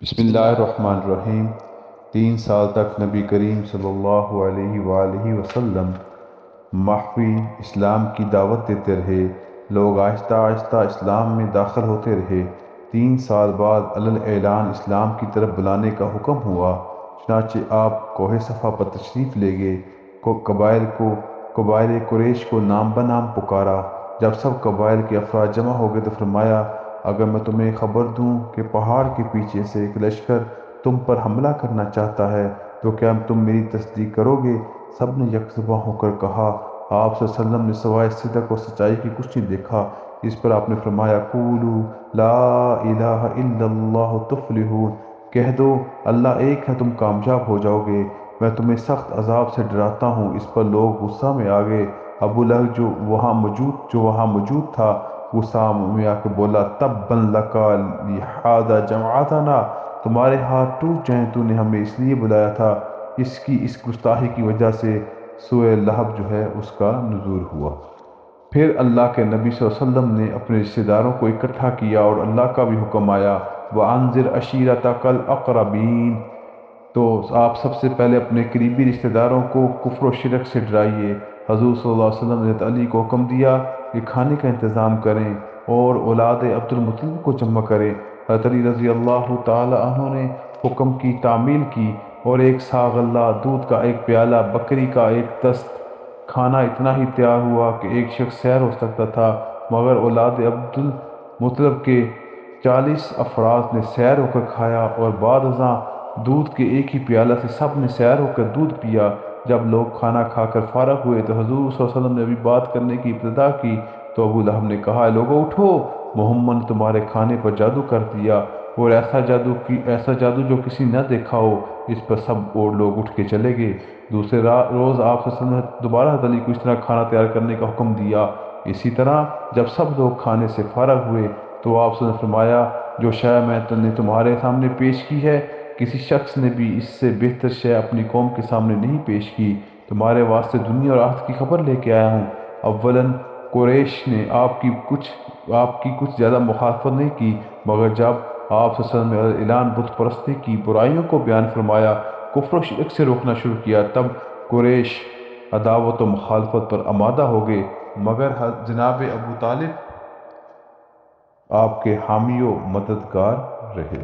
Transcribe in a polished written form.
بسم اللہ الرحمن الرحیم۔ 3 سال تک نبی کریم صلی اللہ علیہ وآلہ وسلم مخفی اسلام کی دعوت دیتے رہے۔ لوگ آہستہ آہستہ اسلام میں داخل ہوتے رہے۔ 3 سال بعد علی اعلان اسلام کی طرف بلانے کا حکم ہوا۔ چنانچہ آپ کوہ صفا پر تشریف لے گئے۔ قبائل قریش کو نام بنام پکارا۔ جب سب قبائل کے افراد جمع ہو گئے تو فرمایا، اگر میں تمہیں خبر دوں کہ پہاڑ کے پیچھے سے ایک لشکر تم پر حملہ کرنا چاہتا ہے تو کیا تم میری تصدیق کرو گے؟ سب نے یک زباں ہو کر کہا۔ آپ صلی اللہ علیہ وسلم نے سوائے صدق و سچائی کی کچھ نہیں دیکھا۔ اس پر آپ نے فرمایا، قولوا لا الہ الا اللہ تفلحون، کہہ دو اللہ ایک ہے، تم کامیاب ہو جاؤ گے۔ میں تمہیں سخت عذاب سے ڈراتا ہوں۔ اس پر لوگ غصہ میں آ گئے۔ ابو لہب جو وہاں موجود تھا، غصہ میں آ کے بولا، تباً لک لہذا جمعتنا، تمہارے ہاتھ ٹوٹ جائیں، تو نے ہمیں اس لیے بلایا تھا۔ اس گستاخی کی وجہ سے سورہ لہب جو ہے اس کا نزول ہوا۔ پھر اللہ کے نبی صلی اللہ علیہ وسلم نے اپنے رشتہ داروں کو اکٹھا کیا اور اللہ کا بھی حکم آیا، وَأَنذِرْ عَشِيرَتَكَ الْأَقْرَبِينَ، تو آپ سب سے پہلے اپنے قریبی رشتہ داروں کو کفر و شرک سے ڈرائیے۔ حضور صلی اللہ علیہ وسلم نے حضرت علی کو حکم دیا کہ کھانے کا انتظام کریں اور اولاد عبد المطلب کو جمع کریں۔ حضرت علی رضی اللہ تعالی عنہ نے حکم کی تعمیل کی اور ایک سا غلہ، دودھ کا ایک پیالہ، بکری کا ایک دست، کھانا اتنا ہی تیار ہوا کہ ایک شخص سیر ہو سکتا تھا، مگر اولاد عبد المطلب کے 40 افراد نے سیر ہو کر کھایا، اور بعد ازاں دودھ کے ایک ہی پیالہ سے سب نے سیر ہو کر دودھ پیا۔ جب لوگ کھانا کھا کر فارغ ہوئے تو حضور صلی اللہ علیہ وسلم نے ابھی بات کرنے کی ابتدا کی تو ابو لہب نے کہا، لوگو اٹھو، محمد نے تمہارے کھانے پر جادو کر دیا، اور ایسا جادو جو کسی نہ دیکھا ہو۔ اس پر سب اور لوگ اٹھ کے چلے گئے۔ دوسرے روز آپ صلی اللہ علیہ وسلم نے دوبارہ حضرت علی کو اس طرح کھانا تیار کرنے کا حکم دیا۔ اسی طرح جب سب لوگ کھانے سے فارغ ہوئے تو آپ صلی اللہ علیہ وسلم نے فرمایا، جو شے میں نے تمہارے سامنے پیش کی ہے، کسی شخص نے بھی اس سے بہتر شے اپنی قوم کے سامنے نہیں پیش کی۔ تمہارے واسطے دنیا اور آخرت کی خبر لے کے آیا ہوں۔ اولاً قریش نے آپ کی کچھ زیادہ مخالفت نہیں کی، مگر جب آپ صلی اللہ علیہ وسلم نے اعلان بت پرستی کی برائیوں کو بیان فرمایا، کفر و شرک سے روکنا شروع کیا، تب قریش عداوت و مخالفت پر آمادہ ہو گئے، مگر جناب ابو طالب آپ کے حامی و مددگار رہے۔